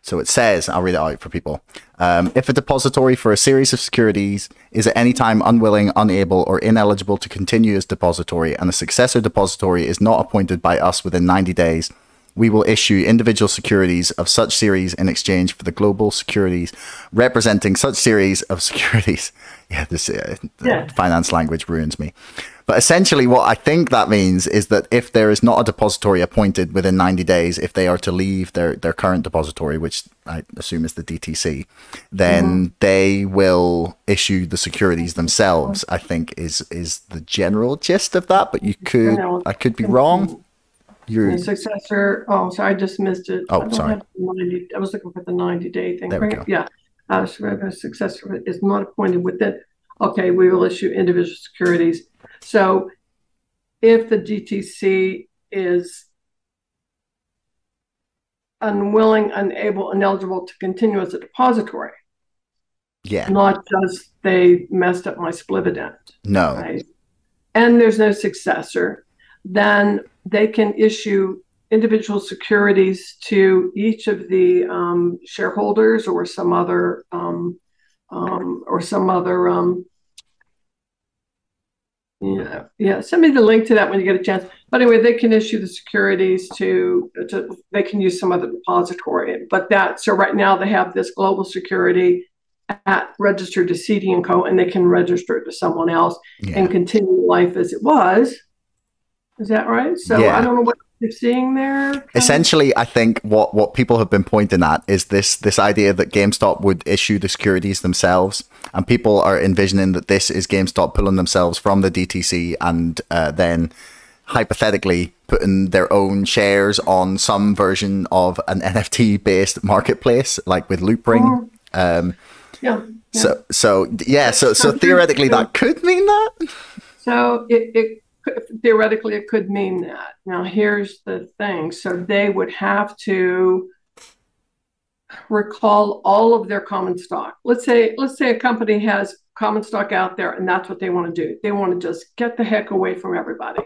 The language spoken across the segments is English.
So it says, I'll read it out for people. If a depository for a series of securities is at any time unwilling, unable, or ineligible to continue as depository, and a successor depository is not appointed by us within 90 days, we will issue individual securities of such series in exchange for the global securities representing such series of securities. Yeah, this finance language ruins me. But essentially what I think that means is that if there is not a depository appointed within 90 days, if they are to leave their current depository, which I assume is the DTC, then they will issue the securities themselves, I think is the general gist of that. But I could be wrong. The successor. Oh, sorry, I just missed it. Oh, sorry. I was looking for the 90-day thing. There we go. Yeah. Successor is not appointed within. Okay, we will issue individual securities. So if the DTC is unwilling, unable, ineligible to continue as a depository, not just they messed up my splividend. No. Right? And there's no successor, then they can issue individual securities to each of the shareholders or some other send me the link to that when you get a chance. But anyway, they can issue the securities to they can use some other depository. But so right now they have this global security registered to CD&Co, and they can register it to someone else and continue life as it was. Is that right? So I don't know what you're seeing there. Essentially, I think what people have been pointing at is this idea that GameStop would issue the securities themselves, and people are envisioning that this is GameStop pulling themselves from the DTC and then hypothetically putting their own shares on some version of an NFT-based marketplace, like with Loopring. So theoretically, that could mean that. So theoretically, it could mean that. Now, here's the thing. So they would have to recall all of their common stock. Let's say a company has common stock out there, and that's what they want to do. They want to just get the heck away from everybody.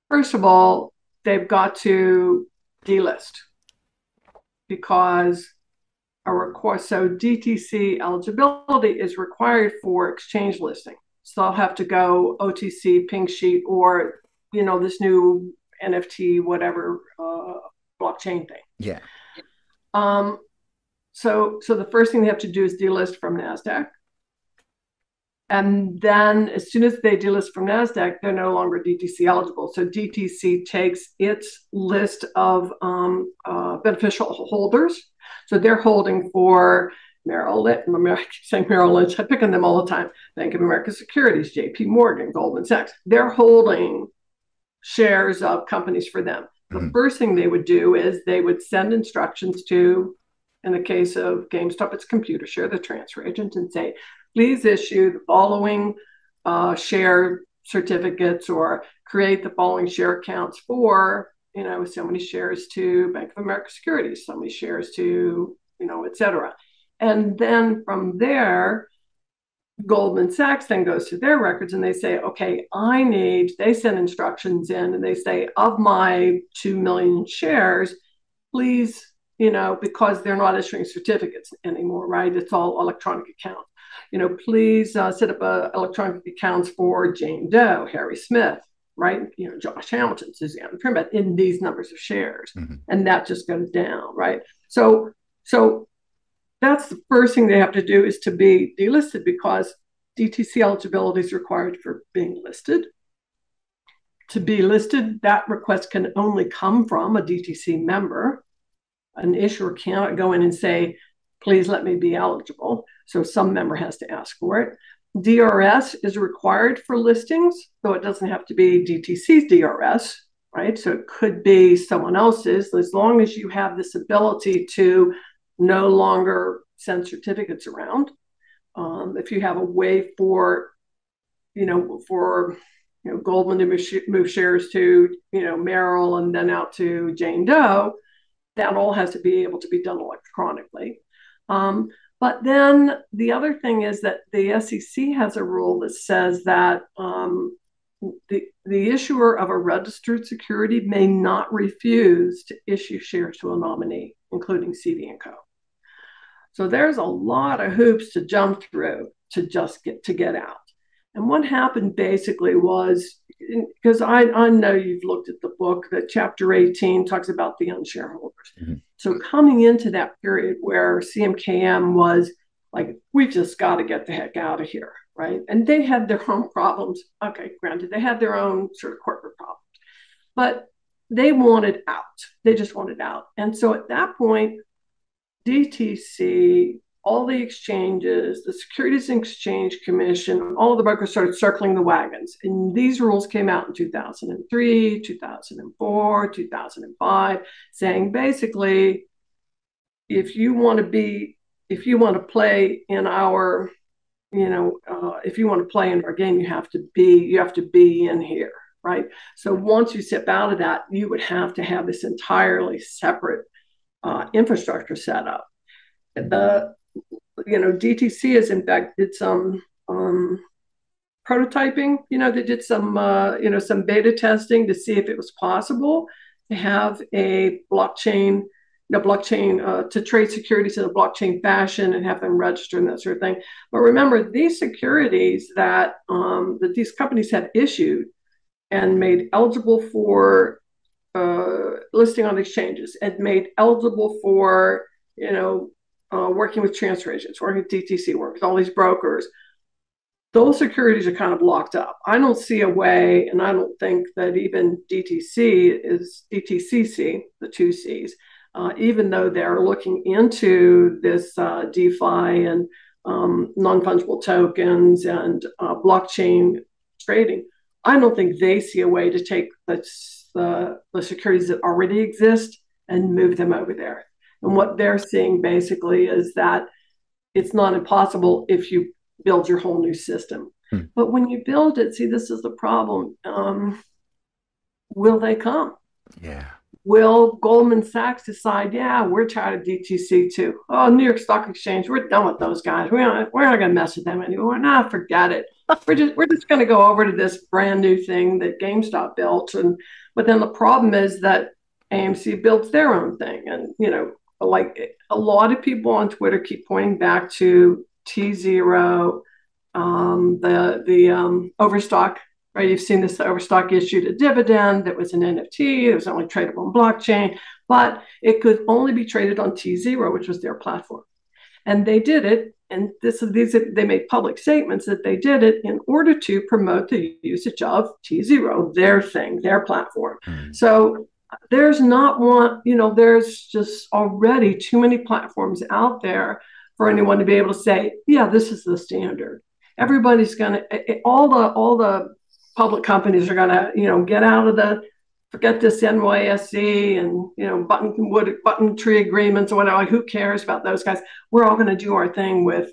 First of all, they've got to delist because so DTC eligibility is required for exchange listing. So they'll have to go OTC, pink sheet, or, this new NFT, whatever, blockchain thing. Yeah. So the first thing they have to do is delist from NASDAQ. And then as soon as they delist from NASDAQ, they're no longer DTC eligible. So DTC takes its list of beneficial holders. So they're holding for Merrill Lynch, I keep saying Merrill Lynch, I pick on them all the time. Bank of America Securities, JP Morgan, Goldman Sachs. They're holding shares of companies for them. The first thing they would do is they would send instructions to, in the case of GameStop, it's Computershare, the transfer agent, and say, please issue the following share certificates or create the following share accounts for, so many shares to Bank of America Securities, so many shares to, et cetera. And then from there, Goldman Sachs then goes to their records and they say, okay, they send instructions in and they say, of my 2 million shares, please, because they're not issuing certificates anymore, right? It's all electronic accounts. Please set up electronic accounts for Jane Doe, Harry Smith, right? Josh Hamilton, Susanne Trimbath in these numbers of shares. And that just goes down, right? So that's the first thing they have to do is to be delisted because DTC eligibility is required for being listed. To be listed, that request can only come from a DTC member. An issuer cannot go in and say, please let me be eligible. So some member has to ask for it. DRS is required for listings, though it doesn't have to be DTC's DRS, right? So it could be someone else's, as long as you have this ability to no longer send certificates around. If you have a way for Goldman to move shares to, Merrill and then out to Jane Doe, that all has to be able to be done electronically. But then the other thing is that the SEC has a rule that says that the issuer of a registered security may not refuse to issue shares to a nominee, including CD&Co. So there's a lot of hoops to jump through to just get out. And what happened basically was, because I know you've looked at the book, that chapter 18 talks about the unshareholders. Mm-hmm. So coming into that period where CMKM was like, we just got to get the heck out of here, right? And they had their own problems. Okay, granted, they had their own sort of corporate problems, but they wanted out. They just wanted out. And so at that point, DTC, all the exchanges, the Securities and Exchange Commission, all of the brokers started circling the wagons. And these rules came out in 2003, 2004, 2005, saying basically, if you want to play in our, if you want to play in our game, you have to be in here, right? So once you step out of that, you would have to have this entirely separate infrastructure set up. DTC has in fact did some prototyping. They did some beta testing to see if it was possible to have a blockchain to trade securities in a blockchain fashion and have them register and that sort of thing. But remember, these securities that these companies had issued and made eligible for listing on exchanges and made eligible for working with transfer agents, working with DTC, working with all these brokers, those securities are kind of locked up. I don't see a way, and I don't think that even DTCC, the two C's, even though they're looking into this DeFi and non-fungible tokens and blockchain trading, I don't think they see a way to take the securities that already exist and move them over there. And what they're seeing basically is that it's not impossible if you build your whole new system. But when you build it, see, this is the problem. Will they come? Yeah. Will Goldman Sachs decide, yeah, we're tired of DTC too. Oh, New York Stock Exchange, we're done with those guys. We're not going to mess with them anymore. Nah, forget it. We're just going to go over to this brand new thing that GameStop built. But then the problem is that AMC built their own thing. And, like a lot of people on Twitter keep pointing back to T0, the Overstock, right? You've seen this. Overstock issued a dividend that was an NFT. It was only tradable on blockchain, but it could only be traded on T0, which was their platform. And they did it. And they made public statements that they did it in order to promote the usage of T0, their thing, their platform. So there's not one, there's just already too many platforms out there for anyone to be able to say, yeah, this is the standard. Everybody's going to, all the public companies are going to, get out of forget this NYSE and, button tree agreements or whatever. Like, who cares about those guys? We're all going to do our thing with,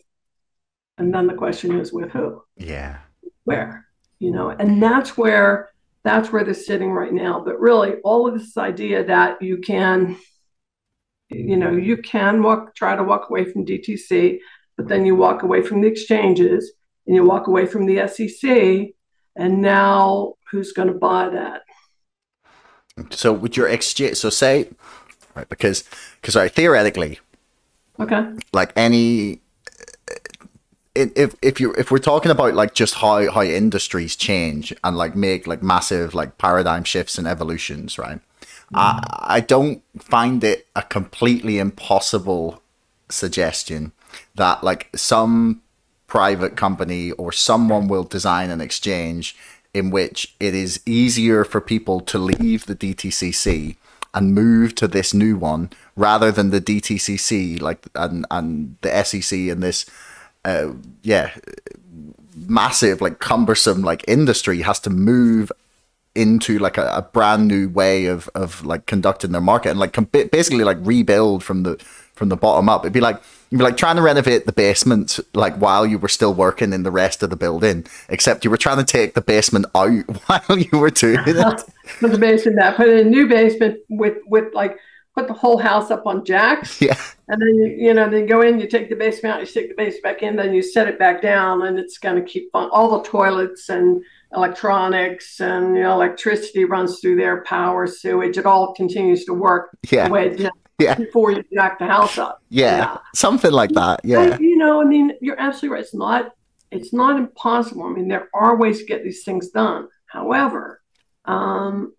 and then the question is with who? Yeah. Where? And that's where they're sitting right now. But really, all of this idea that you can try to walk away from DTC, but then you walk away from the exchanges and you walk away from the SEC, and now who's going to buy that? So with your exchange, so say, right, because theoretically, okay, like if we're talking about like just how industries change and like make like massive like paradigm shifts and evolutions, right? I don't find it a completely impossible suggestion that like some private company or someone will design an exchange in which it is easier for people to leave the DTCC and move to this new one rather than the DTCC, like and the SEC and this massive like cumbersome like industry has to move into like a brand new way of like conducting their market and like basically like rebuild from the bottom up. It'd be like trying to renovate the basement like while you were still working in the rest of the building, except you were trying to take the basement out while you were doing it. Put the basement out, put in a new basement with like put the whole house up on jacks. Yeah. And then then you go in, you take the basement out, you stick the basement back in, then you set it back down, and it's going to keep on. All the toilets and electronics and electricity runs through there, power, sewage, it all continues to work the way it did Yeah. before you jack the house up. Yeah. Yeah. Something like that. Yeah. I mean, you're absolutely right. It's not impossible. I mean, there are ways to get these things done. However, the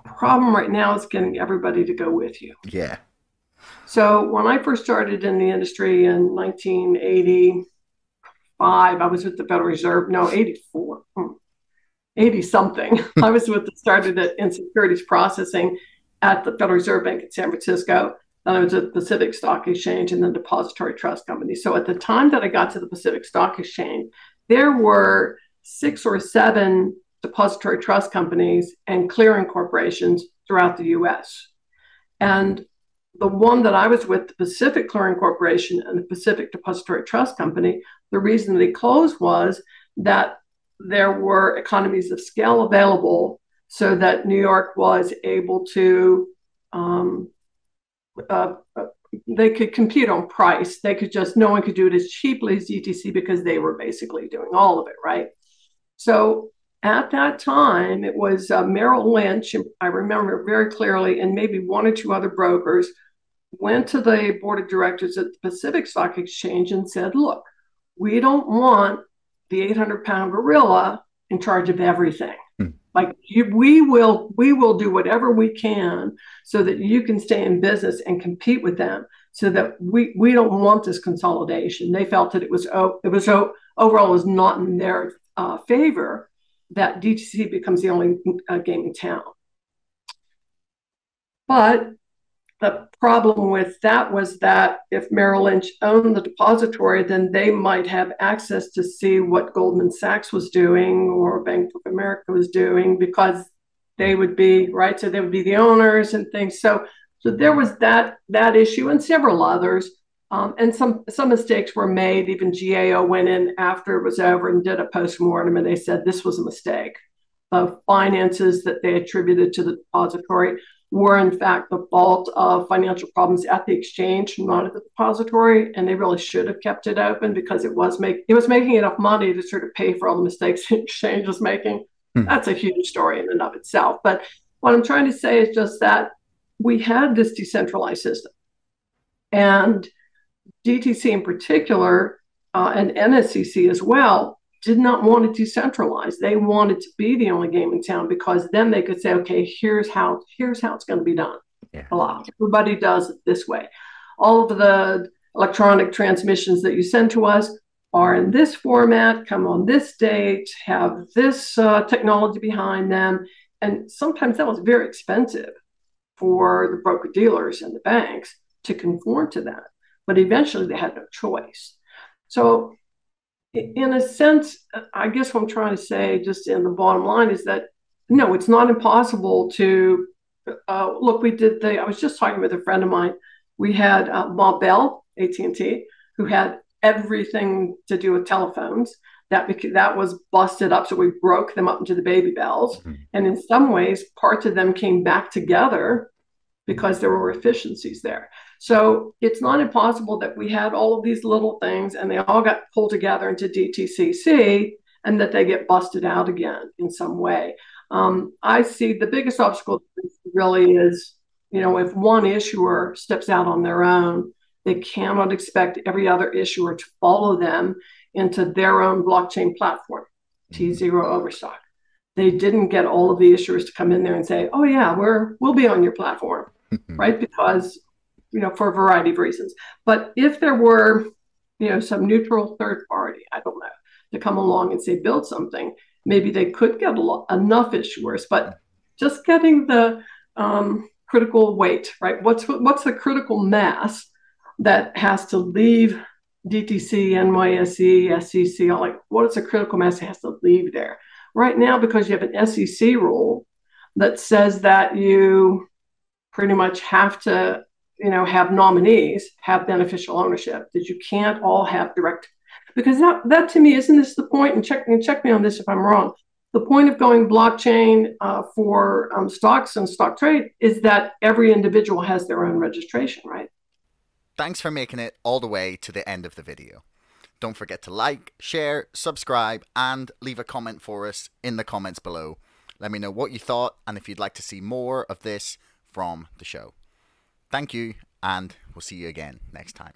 problem right now is getting everybody to go with you. Yeah. So when I first started in the industry in 1985, I was with the Federal Reserve. No, 84, 80 something. I was started in securities processing at the Federal Reserve Bank in San Francisco. Then I was at the Pacific Stock Exchange and then Depository Trust Company. So at the time that I got to the Pacific Stock Exchange, there were 6 or 7 depository trust companies and clearing corporations throughout the US. And the one that I was with, the Pacific Clearing Corporation and the Pacific Depository Trust Company, the reason they closed was that there were economies of scale available so that New York was able to, they could compete on price. No one could do it as cheaply as DTC because they were basically doing all of it, right? So at that time, it was Merrill Lynch, I remember very clearly, and maybe 1 or 2 other brokers went to the board of directors at the Pacific Stock Exchange and said, look, we don't want the 800-pound gorilla in charge of everything. Like we will do whatever we can so that you can stay in business and compete with them, so that we don't want this consolidation. They felt that it was overall was not in their favor that DTC becomes the only game in town. But the problem with that was that if Merrill Lynch owned the depository, then they might have access to see what Goldman Sachs was doing or Bank of America was doing, because they would be, right? So they would be the owners and things. So there was that issue and several others. And some mistakes were made. Even GAO went in after it was over and did a postmortem, and they said this was a mistake. The finances that they attributed to the depository were in fact the fault of financial problems at the exchange, not at the depository, and they really should have kept it open because it was making enough money to sort of pay for all the mistakes the exchange was making. That's a huge story in and of itself. But what I'm trying to say is just that we had this decentralized system, and DTC in particular, and NSCC as well, did not want to decentralize. They wanted to be the only game in town, because then they could say, okay, here's how it's going to be done. Yeah. Everybody does it this way. All of the electronic transmissions that you send to us are in this format, come on this date, have this technology behind them. And sometimes that was very expensive for the broker-dealers and the banks to conform to that. But eventually they had no choice. So in a sense, I guess what I'm trying to say just in the bottom line is that, no, it's not impossible to look. I was just talking with a friend of mine. We had Bob Bell, AT&T, who had everything to do with telephones. That was busted up. So we broke them up into the baby bells. Mm-hmm. And in some ways, parts of them came back together because there were efficiencies there. So it's not impossible that we had all of these little things and they all got pulled together into DTCC and that they get busted out again in some way. I see the biggest obstacle really is, if one issuer steps out on their own, they cannot expect every other issuer to follow them into their own blockchain platform, T0 Overstock. They didn't get all of the issuers to come in there and say, oh yeah, we'll be on your platform, right? Because for a variety of reasons. But if there were, some neutral third party, I don't know, to come along and say, build something, maybe they could get enough issuers, but just getting the critical weight, right? What's the critical mass that has to leave DTC, NYSE, SEC, what is the critical mass that has to leave there? Right now, because you have an SEC rule that says that you pretty much have to have nominees have beneficial ownership, that you can't all have direct, because that to me, isn't this the point? And check me on this if I'm wrong. The point of going blockchain for stocks and stock trade is that every individual has their own registration, right? Thanks for making it all the way to the end of the video. Don't forget to like, share, subscribe, and leave a comment for us in the comments below. Let me know what you thought and if you'd like to see more of this from the show. Thank you, and we'll see you again next time.